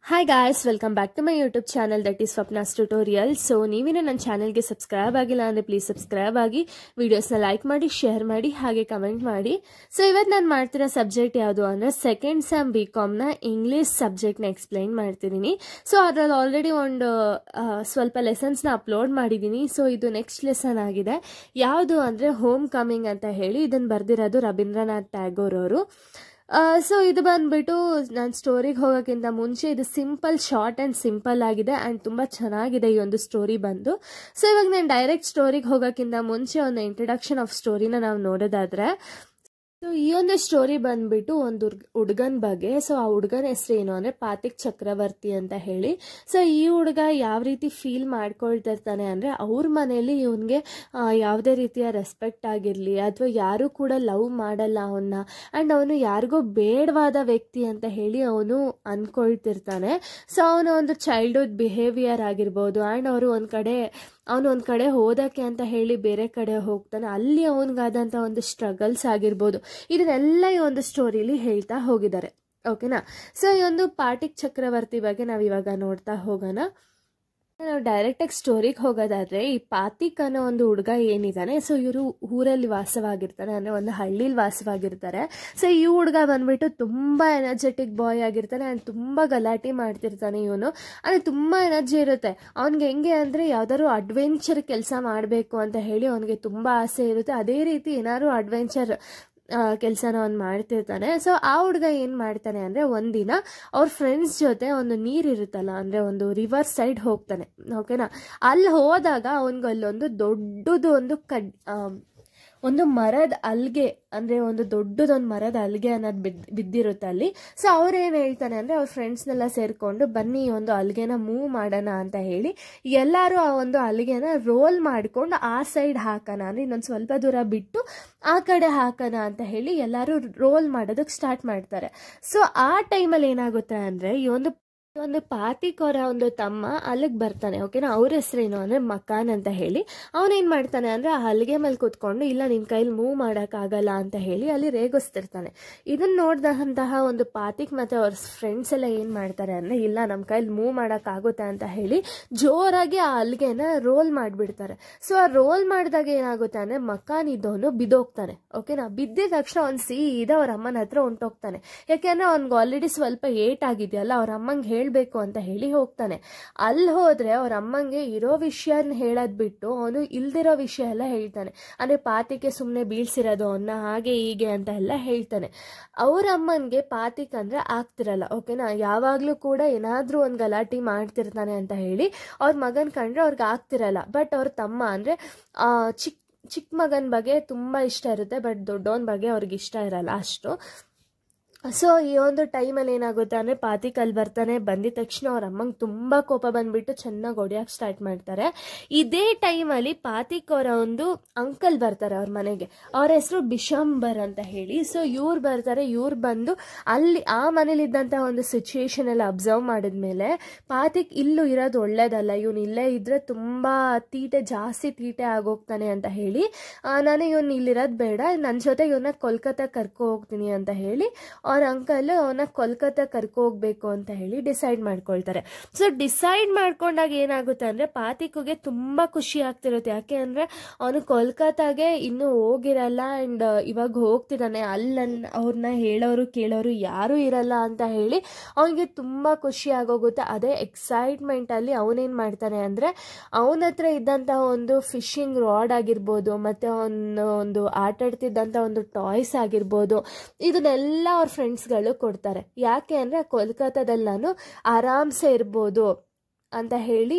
Hi guys, welcome back to my YouTube channel that is Swapna's Tutorial. So ನೀವೇನು ನನ್ನ ಚಾನೆಲ್ಗೆ subscribe ಆಗಿಲ್ಲ ಅಂದರೆ ಪ್ಲೀಸ್ ಸಬ್ಸ್ಕ್ರೈಬ್ ಆಗಿ ವಿಡಿಯೋಸ್ನ ಲೈಕ್ ಮಾಡಿ ಶೇರ್ ಮಾಡಿ ಹಾಗೆ ಕಮೆಂಟ್ ಮಾಡಿ. ಸೊ ಇವತ್ತು ನಾನು ಮಾಡ್ತಿರೋ ಸಬ್ಜೆಕ್ಟ್ ಯಾವುದು ಅಂದರೆ ಸೆಕೆಂಡ್ ಸೆಮ್ BComನ ಇಂಗ್ಲೀಷ್ ಸಬ್ಜೆಕ್ಟ್ನ ಎಕ್ಸ್ಪ್ಲೈನ್ ಮಾಡ್ತಿದ್ದೀನಿ. ಸೊ ಅದರಲ್ಲಿ ಆಲ್ರೆಡಿ ಒಂದು ಸ್ವಲ್ಪ ಲೆಸನ್ಸ್ನ ಅಪ್ಲೋಡ್ ಮಾಡಿದ್ದೀನಿ. ಸೊ ಇದು ನೆಕ್ಸ್ಟ್ ಲೆಸನ್ ಆಗಿದೆ. ಯಾವುದು ಅಂದರೆ ಹೋಮ್ ಕಮಿಂಗ್ ಅಂತ ಹೇಳಿ. ಇದನ್ನು ಬರೆದಿರೋದು ರವೀಂದ್ರನಾಥ್ ಟ್ಯಾಗೋರ್ ಅವರು. ಸೊ ಇದು ಬಂದ್ಬಿಟ್ಟು ನಾನು ಸ್ಟೋರಿಗೆ ಹೋಗೋಕ್ಕಿಂತ ಮುಂಚೆ ಇದು ಸಿಂಪಲ್ ಶಾರ್ಟ್ ಆ್ಯಂಡ್ ಸಿಂಪಲ್ ಆಗಿದೆ ಆ್ಯಂಡ್ ತುಂಬ ಚೆನ್ನಾಗಿದೆ ಈ ಒಂದು ಸ್ಟೋರಿ ಬಂದು. ಸೊ ಇವಾಗ ನಾನು ಡೈರೆಕ್ಟ್ ಸ್ಟೋರಿಗೆ ಹೋಗೋಕ್ಕಿಂತ ಮುಂಚೆ ಒಂದು ಇಂಟ್ರಡಕ್ಷನ್ ಆಫ್ ಸ್ಟೋರಿನ ನಾವು ನೋಡೋದಾದರೆ, ಸೊ ಈ ಒಂದು ಸ್ಟೋರಿ ಬಂದ್ಬಿಟ್ಟು ಒಂದು ಹುಡುಗನ ಬಗ್ಗೆ. ಸೊ ಆ ಹುಡುಗನ ಹೆಸರು ಏನು ಅಂದರೆ ಪಾತಿಕ್ ಚಕ್ರವರ್ತಿ ಅಂತ ಹೇಳಿ. ಸೊ ಈ ಹುಡುಗ ಯಾವ ರೀತಿ ಫೀಲ್ ಮಾಡ್ಕೊಳ್ತಿರ್ತಾನೆ ಅಂದರೆ ಅವ್ರ ಮನೇಲಿ ಇವನಿಗೆ ಯಾವುದೇ ರೀತಿಯ ರೆಸ್ಪೆಕ್ಟ್ ಆಗಿರಲಿ ಅಥವಾ ಯಾರೂ ಕೂಡ ಲವ್ ಮಾಡಲ್ಲ ಅವನ್ನ ಆ್ಯಂಡ್ ಅವನು ಯಾರಿಗೋ ಬೇಡವಾದ ವ್ಯಕ್ತಿ ಅಂತ ಹೇಳಿ ಅವನು ಅಂದ್ಕೊಳ್ತಿರ್ತಾನೆ. ಸೊ ಅವನ ಒಂದು ಚೈಲ್ಡ್ಹುಡ್ ಬಿಹೇವಿಯರ್ ಆಗಿರ್ಬೋದು ಆ್ಯಂಡ್ ಅವನು ಒಂದು ಕಡೆ ಹೋದಕ್ಕೆ ಅಂತ ಹೇಳಿ ಬೇರೆ ಕಡೆ ಹೋಗ್ತಾನೆ, ಅಲ್ಲಿ ಅವನಿಗಾದಂಥ ಒಂದು ಸ್ಟ್ರಗಲ್ಸ್ ಆಗಿರ್ಬೋದು, ಇದನ್ನೆಲ್ಲ ಈ ಒಂದು ಸ್ಟೋರಿಲಿ ಹೇಳ್ತಾ ಹೋಗಿದ್ದಾರೆ. ಓಕೆನಾ. ಸೊ ಈ ಒಂದು ಪಾತಿಕ್ ಚಕ್ರವರ್ತಿ ಬಗ್ಗೆ ನಾವು ಇವಾಗ ನೋಡ್ತಾ ಹೋಗೋಣ. ನಾವು ಡೈರೆಕ್ಟಾಗಿ ಸ್ಟೋರಿಗೆ ಹೋಗೋದಾದರೆ, ಈ ಪಾತಿಕ್ ಅನ್ನೋ ಒಂದು ಹುಡುಗ ಏನಿದ್ದಾನೆ, ಸೊ ಇವರು ಊರಲ್ಲಿ ವಾಸವಾಗಿರ್ತಾರೆ, ಅಂದರೆ ಒಂದು ಹಳ್ಳಿಲಿ ವಾಸವಾಗಿರ್ತಾರೆ. ಸೊ ಈ ಹುಡುಗ ಬಂದ್ಬಿಟ್ಟು ತುಂಬ ಎನರ್ಜೆಟಿಕ್ ಬಾಯ್ ಆಗಿರ್ತಾನೆ ಆ್ಯಂಡ್ ತುಂಬ ಗಲಾಟೆ ಮಾಡ್ತಿರ್ತಾನೆ. ಇವನು ಅಂದರೆ ತುಂಬ ಎನರ್ಜಿ ಇರುತ್ತೆ ಅವ್ನಿಗೆ. ಹೆಂಗೆ ಅಂದರೆ ಯಾವ್ದಾದ್ರು ಅಡ್ವೆಂಚರ್ ಕೆಲಸ ಮಾಡಬೇಕು ಅಂತ ಹೇಳಿ ಅವನಿಗೆ ತುಂಬ ಆಸೆ ಇರುತ್ತೆ. ಅದೇ ರೀತಿ ಏನಾದ್ರು ಅಡ್ವೆಂಚರ್ ಕೆಲಸನ ಅವ್ನು ಮಾಡ್ತಿರ್ತಾನೆ. ಸೊ ಆ ಹುಡುಗ ಏನು ಮಾಡ್ತಾನೆ ಅಂದರೆ ಒಂದಿನ ಅವ್ರ ಫ್ರೆಂಡ್ಸ್ ಜೊತೆ ಒಂದು ನೀರಿರುತ್ತಲ್ಲ, ಅಂದರೆ ಒಂದು ರಿವರ್ ಸೈಡ್ ಹೋಗ್ತಾನೆ. ಓಕೆನಾ. ಅಲ್ಲಿ ಹೋದಾಗ ಅವನಿಗೆ ಅಲ್ಲೊಂದು ದೊಡ್ಡದು ಒಂದು ಮರದ ಅಲ್ಗೆ, ಅಂದರೆ ಒಂದು ದೊಡ್ಡದೊಂದು ಮರದ ಅಲ್ಗೆ ಅನ್ನೋದು ಬಿದ್ದಿರುತ್ತೆ ಅಲ್ಲಿ. ಸೊ ಅವ್ರೇನು ಹೇಳ್ತಾನೆ ಅಂದರೆ ಅವ್ರ ಫ್ರೆಂಡ್ಸ್ನೆಲ್ಲ ಸೇರಿಕೊಂಡು ಬನ್ನಿ ಈ ಒಂದು ಅಲ್ಗೆನ ಮೂವ್ ಮಾಡೋಣ ಅಂತ ಹೇಳಿ ಎಲ್ಲರೂ ಆ ಒಂದು ಅಲ್ಗೆನ ರೋಲ್ ಮಾಡಿಕೊಂಡು ಆ ಸೈಡ್ ಹಾಕೋಣ, ಅಂದರೆ ಇನ್ನೊಂದು ಸ್ವಲ್ಪ ದೂರ ಬಿಟ್ಟು ಆ ಕಡೆ ಹಾಕೋಣ ಅಂತ ಹೇಳಿ ಎಲ್ಲರೂ ರೋಲ್ ಮಾಡೋದಕ್ಕೆ ಸ್ಟಾರ್ಟ್ ಮಾಡ್ತಾರೆ. ಸೊ ಆ ಟೈಮಲ್ಲಿ ಏನಾಗುತ್ತೆ ಅಂದರೆ ಈ ಒಂದು ಪಾತಿಕ್ ಅವರ ಒಂದು ತಮ್ಮ ಅಲ್ಲಿಗೆ ಬರ್ತಾನೆ. ಓಕೆನಾ. ಅವ್ರ ಹೆಸರೇನು ಅಂದರೆ ಮಕಾನ್ ಅಂತ ಹೇಳಿ. ಅವನೇನು ಮಾಡ್ತಾನೆ ಅಂದರೆ ಆ ಹಲ್ಗೆ ಮೇಲೆ ಕೂತ್ಕೊಂಡು ಇಲ್ಲ ನಿನ್ನ ಕೈಲಿ ಮೂವ್ ಮಾಡೋಕ್ಕಾಗಲ್ಲ ಅಂತ ಹೇಳಿ ಅಲ್ಲಿ ರೇಗಿಸ್ತಿರ್ತಾನೆ. ಇದನ್ನು ನೋಡಿದಂತಹ ಒಂದು ಪಾತಿಕ್ ಮತ್ತು ಅವ್ರ ಫ್ರೆಂಡ್ಸ್ ಎಲ್ಲ ಏನು ಮಾಡ್ತಾರೆ ಅಂದರೆ ಇಲ್ಲ ನಮ್ಮ ಕೈಲಿ ಮೂವ್ ಮಾಡೋಕ್ಕಾಗುತ್ತೆ ಅಂತ ಹೇಳಿ ಜೋರಾಗಿ ಆ ಹಲ್ಗೆನ ರೋಲ್ ಮಾಡಿಬಿಡ್ತಾರೆ. ಸೊ ಆ ರೋಲ್ ಮಾಡಿದಾಗ ಏನಾಗುತ್ತೆ ಅಂದರೆ ಮಕಾನ್ ಇದ್ದವನು ಬಿದ್ದೋಗ್ತಾನೆ. ಓಕೆನಾ. ಬಿದ್ದಿದ ತಕ್ಷಣ ಅವ್ನು ಸೀದಾ ಅವ್ರ ಅಮ್ಮನ ಹತ್ರ ಹೊಂಟೋಗ್ತಾನೆ. ಯಾಕೆಂದರೆ ಅವ್ನಿಗೆ ಆಲ್ರೆಡಿ ಸ್ವಲ್ಪ ಏಟ್ ಆಗಿದೆಯಲ್ಲ, ಅವ್ರ ಅಮ್ಮಂಗೆ ಹೇಳಬೇಕು ಅಂತ ಹೇಳಿ ಹೋಗ್ತಾನೆ. ಅಲ್ಲಿ ಹೋದರೆ ಅವ್ರ ಅಮ್ಮಂಗೆ ಇರೋ ವಿಷಯನ ಹೇಳೋದು ಬಿಟ್ಟು ಅವನು ಇಲ್ದಿರೋ ವಿಷಯ ಎಲ್ಲ ಹೇಳ್ತಾನೆ. ಅಂದರೆ ಪಾತಿಕೆ ಸುಮ್ಮನೆ ಬೀಳ್ಸಿರೋದು ಅವನ್ನ ಹಾಗೆ ಹೀಗೆ ಅಂತ ಎಲ್ಲ ಹೇಳ್ತಾನೆ. ಅವ್ರ ಅಮ್ಮನಿಗೆ ಪಾತಿಕ್ ಅಂದರೆ ಆಗ್ತಿರಲ್ಲ. ಓಕೆನಾ. ಯಾವಾಗಲೂ ಕೂಡ ಏನಾದರೂ ಒಂದು ಗಲಾಟೆ ಮಾಡ್ತಿರ್ತಾನೆ ಅಂತ ಹೇಳಿ ಅವ್ರ ಮಗನ ಕಂಡ್ರೆ ಅವ್ರಿಗೆ ಆಗ್ತಿರಲ್ಲ. ಬಟ್ ಅವ್ರ ತಮ್ಮ ಅಂದರೆ ಚಿಕ್ಕ ಮಗನ ಬಗ್ಗೆ ತುಂಬ ಇಷ್ಟ ಇರುತ್ತೆ, ಬಟ್ ದೊಡ್ಡವನ ಬಗ್ಗೆ ಅವ್ರಿಗೆ ಇಷ್ಟ ಇರಲ್ಲ ಅಷ್ಟು. ಸೊ ಈ ಒಂದು ಟೈಮಲ್ಲಿ ಏನಾಗುತ್ತೆ ಅಂದರೆ ಪಾತಿಕ್ ಅಲ್ಲಿ ಬರ್ತಾನೆ. ಬಂದಿದ ತಕ್ಷಣ ಅವ್ರ ಅಮ್ಮಂಗೆ ತುಂಬ ಕೋಪ ಬಂದುಬಿಟ್ಟು ಚೆನ್ನಾಗಿ ಹೊಡೆಯೋಕ್ಕೆ ಸ್ಟಾರ್ಟ್ ಮಾಡ್ತಾರೆ. ಇದೇ ಟೈಮಲ್ಲಿ ಪಾತಿಕ್ ಅವರ ಒಂದು ಅಂಕಲ್ ಬರ್ತಾರೆ ಅವ್ರ ಮನೆಗೆ. ಅವ್ರ ಹೆಸರು ಬಿಶಂಬರ್ ಅಂತ ಹೇಳಿ. ಸೊ ಇವ್ರು ಬರ್ತಾರೆ. ಇವ್ರು ಬಂದು ಅಲ್ಲಿ ಆ ಮನೇಲಿದ್ದಂಥ ಒಂದು ಸಿಚುಯೇಷನ್ ಎಲ್ಲ ಅಬ್ಸರ್ವ್ ಮಾಡಿದ್ಮೇಲೆ ಪಾತಿಕ್ ಇಲ್ಲೂ ಇರೋದು ಒಳ್ಳೇದಲ್ಲ, ಇವನು ಇಲ್ಲೇ ಇದ್ದರೆ ತುಂಬ ಜಾಸ್ತಿ ತೀಟೆ ಆಗೋಗ್ತಾನೆ ಅಂತ ಹೇಳಿ ನಾನು ಇವನು ಇಲ್ಲಿರೋದು ಬೇಡ, ನನ್ನ ಜೊತೆ ಇವನ್ನ ಕೋಲ್ಕತ್ತಾ ಕರ್ಕೊ ಹೋಗ್ತೀನಿ ಅಂತ ಹೇಳಿ ಅವ್ರ ಅಂಕಲ್ ಅವನ್ನ ಕೋಲ್ಕತ್ತಾ ಕರ್ಕೊ ಹೋಗ್ಬೇಕು ಅಂತ ಹೇಳಿ ಡಿಸೈಡ್ ಮಾಡ್ಕೊಳ್ತಾರೆ. ಸೊ ಡಿಸೈಡ್ ಮಾಡ್ಕೊಂಡಾಗ ಏನಾಗುತ್ತೆ ಅಂದರೆ ಪಾತಿಕ್ಗೆ ತುಂಬ ಖುಷಿ ಆಗ್ತಿರುತ್ತೆ. ಯಾಕೆ ಅಂದರೆ ಅವನು ಕೋಲ್ಕತ್ತಾಗೆ ಇನ್ನೂ ಹೋಗಿರಲ್ಲ ಆ್ಯಂಡ್ ಇವಾಗ ಹೋಗ್ತಿದ್ದಾನೆ. ಅಲ್ಲಿ ಅವ್ರನ್ನ ಹೇಳೋರು ಕೇಳೋರು ಯಾರೂ ಇರಲ್ಲ ಅಂತ ಹೇಳಿ ಅವನಿಗೆ ತುಂಬ ಖುಷಿ ಆಗೋಗುತ್ತೆ. ಅದೇ ಎಕ್ಸೈಟ್ಮೆಂಟಲ್ಲಿ ಅವನೇನು ಮಾಡ್ತಾನೆ ಅಂದರೆ ಅವನ ಹತ್ರ ಇದ್ದಂತಹ ಒಂದು ಫಿಶಿಂಗ್ ರಾಡ್ ಆಗಿರ್ಬೋದು ಮತ್ತು ಒಂದು ಆಟಾಡ್ತಿದ್ದಂಥ ಒಂದು ಟಾಯ್ಸ್ ಆಗಿರ್ಬೋದು, ಇದನ್ನೆಲ್ಲ ಅವ್ರ ಫ್ರೆಂಡ್ಸ್ಗಳು ಕೊಡ್ತಾರೆ. ಯಾಕೆ ಅಂದರೆ ಕೋಲ್ಕತ್ತಾದಲ್ಲಿ ನಾನು ಆರಾಮ್ಸೆ ಇರ್ಬೋದು ಅಂತ ಹೇಳಿ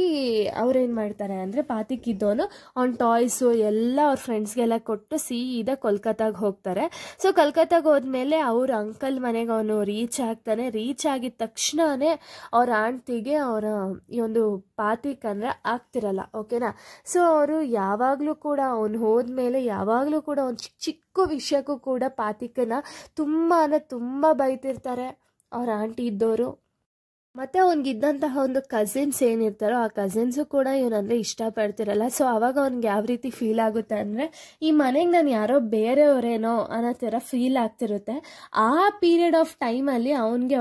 ಅವ್ರೇನು ಮಾಡ್ತಾರೆ ಅಂದರೆ ಪಾತಿಕ್ ಇದ್ದವನು ಅವ್ನ ಟಾಯ್ಸು ಎಲ್ಲ ಅವ್ರ ಫ್ರೆಂಡ್ಸ್ಗೆಲ್ಲ ಕೊಟ್ಟು ಸೀದಾ ಕೋಲ್ಕತ್ತಾಗೆ ಹೋಗ್ತಾರೆ. ಸೊ ಕೋಲ್ಕತ್ತಾಗೆ ಹೋದ್ಮೇಲೆ ಅವ್ರ ಅಂಕಲ್ ಮನೆಗೆ ಅವನು ರೀಚ್ ಆಗ್ತಾನೆ. ರೀಚ್ ಆಗಿದ ತಕ್ಷಣವೇ ಅವ್ರ ಆಂಟಿಗೆ ಅವರ ಈ ಒಂದು ಪಾತಿಕ್ ಅಂದರೆ ಆಗ್ತಿರಲ್ಲ. ಓಕೆನಾ. ಸೊ ಅವರು ಯಾವಾಗಲೂ ಕೂಡ ಅವನು ಹೋದ್ಮೇಲೆ ಯಾವಾಗಲೂ ಕೂಡ ಒಂದು ಚಿಕ್ಕ ವಿಷಯಕ್ಕೂ ಕೂಡ ಪಾತಿಕನ ತುಂಬ ಬೈತಿರ್ತಾರೆ ಅವ್ರ ಆಂಟಿ ಇದ್ದವರು. ಮತ್ತು ಅವ್ನಿಗಿದ್ದಂತಹ ಒಂದು ಕಸಿನ್ಸ್ ಏನಿರ್ತಾರೋ ಆ ಕಸಿನ್ಸು ಕೂಡ ಇವನಂದರೆ ಇಷ್ಟಪಡ್ತಿರಲ್ಲ. ಸೊ ಆವಾಗ ಅವ್ನಿಗೆ ಯಾವ ರೀತಿ ಫೀಲ್ ಆಗುತ್ತೆ ಅಂದರೆ ಈ ಮನೆಗೆ ನಾನು ಯಾರೋ ಬೇರೆಯವರೇನೋ ಅನ್ನೋ ಥರ ಫೀಲ್ ಆಗ್ತಿರುತ್ತೆ. ಆ ಪೀರಿಯಡ್ ಆಫ್ ಟೈಮಲ್ಲಿ ಅವನಿಗೆ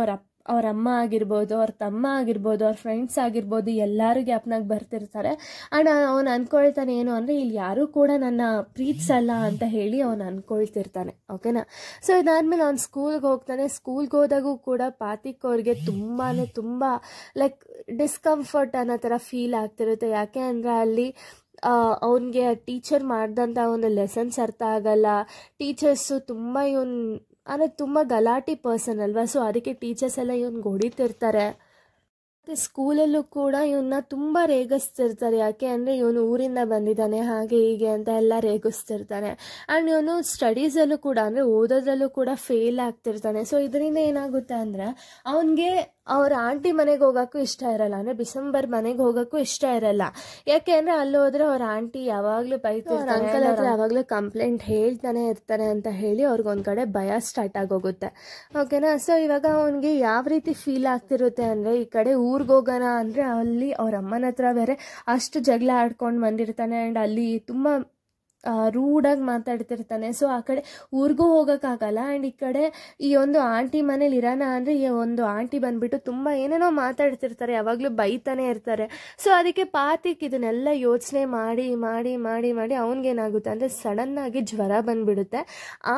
ಅವ್ರ ಅಮ್ಮ ಆಗಿರ್ಬೋದು, ಅವ್ರ ತಮ್ಮ ಆಗಿರ್ಬೋದು, ಅವ್ರ ಫ್ರೆಂಡ್ಸ್ ಆಗಿರ್ಬೋದು, ಎಲ್ಲರೂ ಜ್ಞಾಪನಾಗಿ ಬರ್ತಿರ್ತಾರೆ. ಆ್ಯಂಡ್ ಅವನು ಅಂದ್ಕೊಳ್ತಾನೆ ಏನು ಅಂದರೆ ಇಲ್ಲಿ ಯಾರೂ ಕೂಡ ನನ್ನ ಪ್ರೀತಿಸಲ್ಲ ಅಂತ ಹೇಳಿ ಅವನು ಅಂದ್ಕೊಳ್ತಿರ್ತಾನೆ. ಓಕೆನಾ. ಸೊ ಇದಾದಮೇಲೆ ಅವ್ನು ಸ್ಕೂಲ್ಗೆ ಹೋಗ್ತಾನೆ. ಸ್ಕೂಲ್ಗೆ ಹೋದಾಗೂ ಕೂಡ ಪಾತಿಕ್ ಅವ್ರಿಗೆ ತುಂಬ ಲೈಕ್ ಡಿಸ್ಕಂಫರ್ಟ್ ಅನ್ನೋ ಥರ ಫೀಲ್ ಆಗ್ತಿರುತ್ತೆ. ಯಾಕೆ ಅಂದರೆ ಅಲ್ಲಿ ಅವನಿಗೆ ಟೀಚರ್ ಮಾಡಿದಂಥ ಒಂದು ಲೆಸನ್ಸ್ ಅರ್ಥ ಆಗಲ್ಲ. ಟೀಚರ್ಸು ಅಂದರೆ ತುಂಬ ಗಲಾಟೆ ಪರ್ಸನ್ ಅಲ್ವಾ. ಸೊ ಅದಕ್ಕೆ ಟೀಚರ್ಸ್ ಎಲ್ಲ ಇವ್ನಿಗೆ ಹೊಡಿತಿರ್ತಾರೆ. ಮತ್ತು ಸ್ಕೂಲಲ್ಲೂ ಕೂಡ ಇವನ್ನ ತುಂಬ ರೇಗಿಸ್ತಿರ್ತಾರೆ. ಯಾಕೆ ಅಂದರೆ ಇವನು ಊರಿಂದ ಬಂದಿದ್ದಾನೆ ಹಾಗೆ ಹೀಗೆ ಅಂತ ಎಲ್ಲ ರೇಗಿಸ್ತಿರ್ತಾನೆ. ಆ್ಯಂಡ್ ಇವನು ಸ್ಟಡೀಸಲ್ಲೂ ಕೂಡ ಅಂದರೆ ಓದೋದ್ರಲ್ಲೂ ಕೂಡ ಫೇಲ್ ಆಗ್ತಿರ್ತಾನೆ. ಸೊ ಇದರಿಂದ ಏನಾಗುತ್ತೆ ಅಂದರೆ ಅವನಿಗೆ ಅವ್ರ ಆಂಟಿ ಮನೆಗೆ ಹೋಗೋಕ್ಕೂ ಇಷ್ಟ ಇರಲ್ಲ. ಅಂದರೆ ಡಿಸೆಂಬರ್ ಮನೆಗೆ ಹೋಗೋಕ್ಕೂ ಇಷ್ಟ ಇರಲ್ಲ. ಯಾಕೆ ಅಂದರೆ ಅಲ್ಲಿ ಹೋದ್ರೆ ಅವ್ರ ಆಂಟಿ ಯಾವಾಗಲೂ ಬೈತಿರ್ತಾರೆ, ಅಂಕಲ್ ಹತ್ರ ಯಾವಾಗಲೂ ಕಂಪ್ಲೇಂಟ್ ಹೇಳ್ತಾನೆ ಇರ್ತಾರೆ ಅಂತ ಹೇಳಿ ಅವ್ರಿಗೊಂದು ಕಡೆ ಭಯ ಸ್ಟಾರ್ಟ್ ಆಗೋಗುತ್ತೆ. ಓಕೆನಾ. ಸೊ ಇವಾಗ ಅವನಿಗೆ ಯಾವ ರೀತಿ ಫೀಲ್ ಆಗ್ತಿರುತ್ತೆ ಅಂದರೆ ಈ ಕಡೆ ಊರಿಗೆ ಹೋಗೋಣ ಅಂದರೆ ಅಲ್ಲಿ ಅವ್ರ ಅಮ್ಮನ ಹತ್ರ ಬೇರೆ ಅಷ್ಟು ಜಗಳ ಆಡ್ಕೊಂಡು ಬಂದಿರ್ತಾನೆ. ಆ್ಯಂಡ್ ಅಲ್ಲಿ ತುಂಬ ರೂಡಾಗಿ ಮಾತಾಡ್ತಿರ್ತಾನೆ. ಸೊ ಆ ಕಡೆ ಊರಿಗೂ ಹೋಗೋಕ್ಕಾಗಲ್ಲ. ಆ್ಯಂಡ್ ಈ ಕಡೆ ಈ ಒಂದು ಆಂಟಿ ಮನೇಲಿ ಇರೋಣ ಅಂದರೆ ಈ ಒಂದು ಆಂಟಿ ಬಂದುಬಿಟ್ಟು ತುಂಬ ಏನೇನೋ ಮಾತಾಡ್ತಿರ್ತಾರೆ, ಯಾವಾಗಲೂ ಬೈತಾನೆ ಇರ್ತಾರೆ. ಸೊ ಅದಕ್ಕೆ ಪಾತಿಕ್ ಇದನ್ನೆಲ್ಲ ಯೋಚನೆ ಮಾಡಿ ಮಾಡಿ ಮಾಡಿ ಮಾಡಿ ಅವನಿಗೇನಾಗುತ್ತೆ ಅಂದರೆ ಸಡನ್ನಾಗಿ ಜ್ವರ ಬಂದುಬಿಡುತ್ತೆ.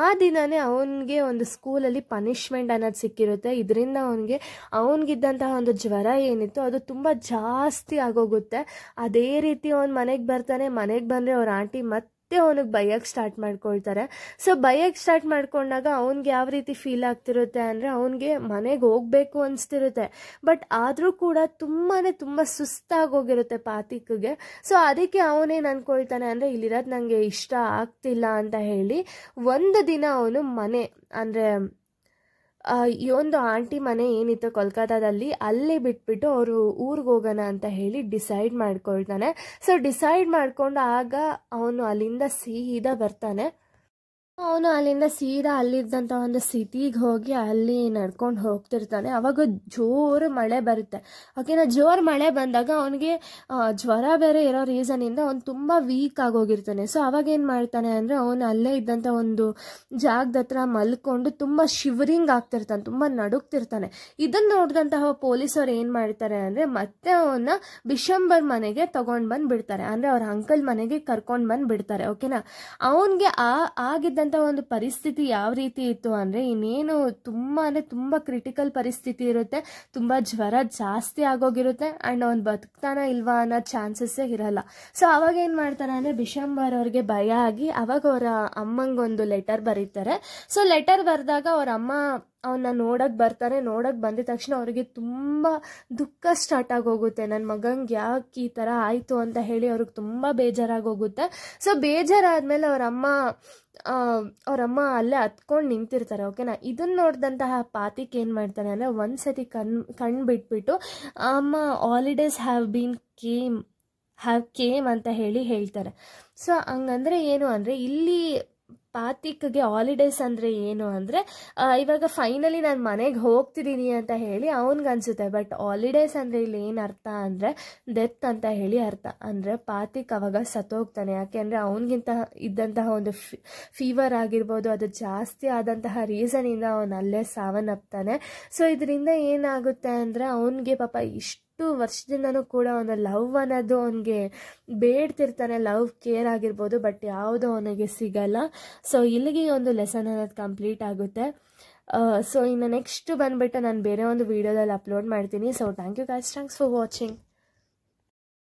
ಆ ದಿನವೇ ಅವನಿಗೆ ಒಂದು ಸ್ಕೂಲಲ್ಲಿ ಪನಿಷ್ಮೆಂಟ್ ಅನ್ನೋದು ಸಿಕ್ಕಿರುತ್ತೆ. ಇದರಿಂದ ಅವನಿಗಿದ್ದಂತಹ ಒಂದು ಜ್ವರ ಏನಿತ್ತು ಅದು ತುಂಬ ಜಾಸ್ತಿ ಆಗೋಗುತ್ತೆ. ಅದೇ ರೀತಿ ಅವ್ನು ಮನೆಗೆ ಬರ್ತಾನೆ. ಮನೆಗೆ ಬಂದರೆ ಅವ್ರ ಆಂಟಿ ಮತ್ತೆ ಅವನಿಗೆ ಬೈಯಕ್ಕೆ ಸ್ಟಾರ್ಟ್ ಮಾಡ್ಕೊಳ್ತಾರೆ. ಸೊ ಬೈಯಕ್ಕೆ ಸ್ಟಾರ್ಟ್ ಮಾಡ್ಕೊಂಡಾಗ ಅವ್ನಿಗೆ ಯಾವ ರೀತಿ ಫೀಲ್ ಆಗ್ತಿರುತ್ತೆ ಅಂದರೆ ಅವನಿಗೆ ಮನೆಗೆ ಹೋಗಬೇಕು ಅನಿಸ್ತಿರುತ್ತೆ. ಬಟ್ ಆದರೂ ಕೂಡ ತುಂಬ ಸುಸ್ತಾಗೋಗಿರುತ್ತೆ ಪಾತಿಕ್ಗೆ. ಸೊ ಅದಕ್ಕೆ ಅವನೇನು ಅಂದ್ಕೊಳ್ತಾನೆ ಅಂದರೆ ಇಲ್ಲಿರೋದು ನನಗೆ ಇಷ್ಟ ಆಗ್ತಿಲ್ಲ ಅಂತ ಹೇಳಿ ಒಂದು ದಿನ ಅವನು ಮನೆ ಅಂದರೆ ಈ ಒಂದು ಆಂಟಿ ಮನೆ ಏನಿತ್ತು ಕೋಲ್ಕತ್ತಾದಲ್ಲಿ ಅಲ್ಲಿ ಬಿಟ್ಬಿಟ್ಟು ಅವರು ಊರಿಗೆ ಹೋಗೋಣ ಅಂತ ಹೇಳಿ ಡಿಸೈಡ್ ಮಾಡ್ಕೊಳ್ತಾನೆ. ಸೊ ಡಿಸೈಡ್ ಮಾಡ್ಕೊಂಡು ಆಗ ಅವನು ಅಲ್ಲಿಂದ ಸೀದಾ ಬರ್ತಾನೆ. ಅವನು ಅಲ್ಲಿಂದ ಸೀದಾ ಅಲ್ಲಿದ್ದಂಥ ಒಂದು ಸಿಟಿಗೆ ಹೋಗಿ ಅಲ್ಲಿ ನಡ್ಕೊಂಡು ಹೋಗ್ತಿರ್ತಾನೆ. ಅವಾಗ ಜೋರು ಮಳೆ ಬರುತ್ತೆ. ಓಕೆನಾ. ಜೋರು ಮಳೆ ಬಂದಾಗ ಅವನಿಗೆ ಜ್ವರ ಬೇರೆ ಇರೋ ರೀಸನಿಂದ ಅವನು ತುಂಬ ವೀಕ್ ಆಗೋಗಿರ್ತಾನೆ. ಸೊ ಅವಾಗ ಏನು ಮಾಡ್ತಾನೆ ಅಂದರೆ ಅವನು ಅಲ್ಲೇ ಇದ್ದಂಥ ಒಂದು ಜಾಗದ ಹತ್ರ ಮಲ್ಕೊಂಡು ತುಂಬ ಶಿವರಿಂಗ್ ಆಗ್ತಿರ್ತಾನೆ, ತುಂಬ ನಡುಗ್ತಿರ್ತಾನೆ. ಇದನ್ನು ನೋಡಿದಂತಹ ಪೊಲೀಸರು ಏನು ಮಾಡ್ತಾರೆ ಅಂದರೆ ಮತ್ತೆ ಅವನ್ನ ಡಿಸೆಂಬರ್ ಮನೆಗೆ ತೊಗೊಂಡು ಬಂದು ಬಿಡ್ತಾರೆ. ಅಂದರೆ ಅವ್ರ ಅಂಕಲ್ ಮನೆಗೆ ಕರ್ಕೊಂಡು ಬಂದು ಬಿಡ್ತಾರೆ. ಓಕೆನಾ. ಅವನಿಗೆ ಆಗಿದ್ದ ಒಂದು ಪರಿಸ್ಥಿತಿ ಯಾವ ರೀತಿ ಇತ್ತು ಅಂದರೆ ಇನ್ನೇನು ತುಂಬ ಕ್ರಿಟಿಕಲ್ ಪರಿಸ್ಥಿತಿ ಇರುತ್ತೆ. ತುಂಬ ಜ್ವರ ಜಾಸ್ತಿ ಆಗೋಗಿರುತ್ತೆ. ಆ್ಯಂಡ್ ಅವ್ನು ಬದುಕ್ತಾನ ಇಲ್ವಾ ಅನ್ನೋ ಚಾನ್ಸಸ್ಸೇ ಇರಲ್ಲ. ಸೊ ಅವಾಗ ಏನು ಮಾಡ್ತಾರೆ ಅಂದರೆ ಡಿಸೆಂಬರ್ ಅವ್ರಿಗೆ ಭಯ ಆಗಿ ಅವಾಗ ಅವರ ಅಮ್ಮಂಗೊಂದು ಲೆಟರ್ ಬರೀತಾರೆ. ಸೊ ಲೆಟರ್ ಬರೆದಾಗ ಅವ್ರ ಅಮ್ಮ ಅವನ್ನ ನೋಡೋಕ್ಕೆ ಬರ್ತಾರೆ. ನೋಡೋಕ್ಕೆ ಬಂದಿದ ತಕ್ಷಣ ಅವರಿಗೆ ತುಂಬ ದುಃಖ ಸ್ಟಾರ್ಟ್ ಆಗೋಗುತ್ತೆ. ನನ್ನ ಮಗಂಗೆ ಯಾಕೆ ಈ ಥರ ಆಯಿತು ಅಂತ ಹೇಳಿ ಅವ್ರಿಗೆ ತುಂಬ ಬೇಜಾರಾಗೋಗುತ್ತೆ. ಸೊ ಬೇಜಾರಾದಮೇಲೆ ಅವರಮ್ಮ ಅಲ್ಲೇ ಹತ್ಕೊಂಡು ನಿಂತಿರ್ತಾರೆ. ಓಕೆನಾ. ಇದನ್ನು ನೋಡಿದಂತಹ ಪಾತಿಕ್ ಏನು ಮಾಡ್ತಾನೆ ಅಂದರೆ ಒಂದ್ಸತಿ ಕಣ್ಣು ಬಿಟ್ಬಿಟ್ಟು ಅಮ್ಮ ಹಾಲಿಡೇಸ್ ಹ್ಯಾವ್ ಕೇಮ್ ಅಂತ ಹೇಳ್ತಾರೆ. ಸೊ ಹಂಗಂದರೆ ಏನು ಅಂದರೆ ಇಲ್ಲಿ ಪಾತಿಕ್ಗೆ ಹಾಲಿಡೇಸ್ ಅಂದರೆ ಏನು ಅಂದರೆ ಇವಾಗ ಫೈನಲಿ ನಾನು ಮನೆಗೆ ಹೋಗ್ತಿದ್ದೀನಿ ಅಂತ ಹೇಳಿ ಅವನಿಗನ್ಸುತ್ತೆ. ಬಟ್ ಹಾಲಿಡೇಸ್ ಅಂದರೆ ಇಲ್ಲಿ ಏನು ಅರ್ಥ ಅಂದರೆ ಡೆತ್ ಅಂತ ಹೇಳಿ ಅರ್ಥ. ಅಂದರೆ ಪಾತಿಕ್ ಅವಾಗ ಸತ್ತೋಗ್ತಾನೆ. ಯಾಕೆ ಅಂದರೆ ಅವನಿಗಿಂತ ಇದ್ದಂತಹ ಒಂದು ಫೀವರ್ ಆಗಿರ್ಬೋದು ಅದು ಜಾಸ್ತಿ ಆದಂತಹ ರೀಸನಿಂದ ಅವನು ಅಲ್ಲೇ ಸಾವನ್ನಪ್ತಾನೆ. ಸೊ ಇದರಿಂದ ಏನಾಗುತ್ತೆ ಅಂದರೆ ಅವನಿಗೆ ಪಾಪ ಇಷ್ಟು ವರ್ಷದಿಂದನೂ ಕೂಡ ಒಂದು ಲವ್ ಅನ್ನೋದು ಅವನಿಗೆ ಬೇಡ್ತಿರ್ತಾನೆ, ಲವ್ ಕೇರ್ ಆಗಿರ್ಬೋದು, ಬಟ್ ಯಾವುದು ಅವನಿಗೆ ಸಿಗಲ್ಲ. ಸೊ ಇಲ್ಲಿಗೆ ಒಂದು ಲೆಸನ್ ಅನ್ನೋದು ಕಂಪ್ಲೀಟ್ ಆಗುತ್ತೆ. ಸೊ ಇನ್ನು ನೆಕ್ಸ್ಟ್ ಬಂದುಬಿಟ್ಟು ನಾನು ಬೇರೆ ಒಂದು ವೀಡಿಯೋದಲ್ಲಿ ಅಪ್ಲೋಡ್ ಮಾಡ್ತೀನಿ. So thank you guys, thanks for watching.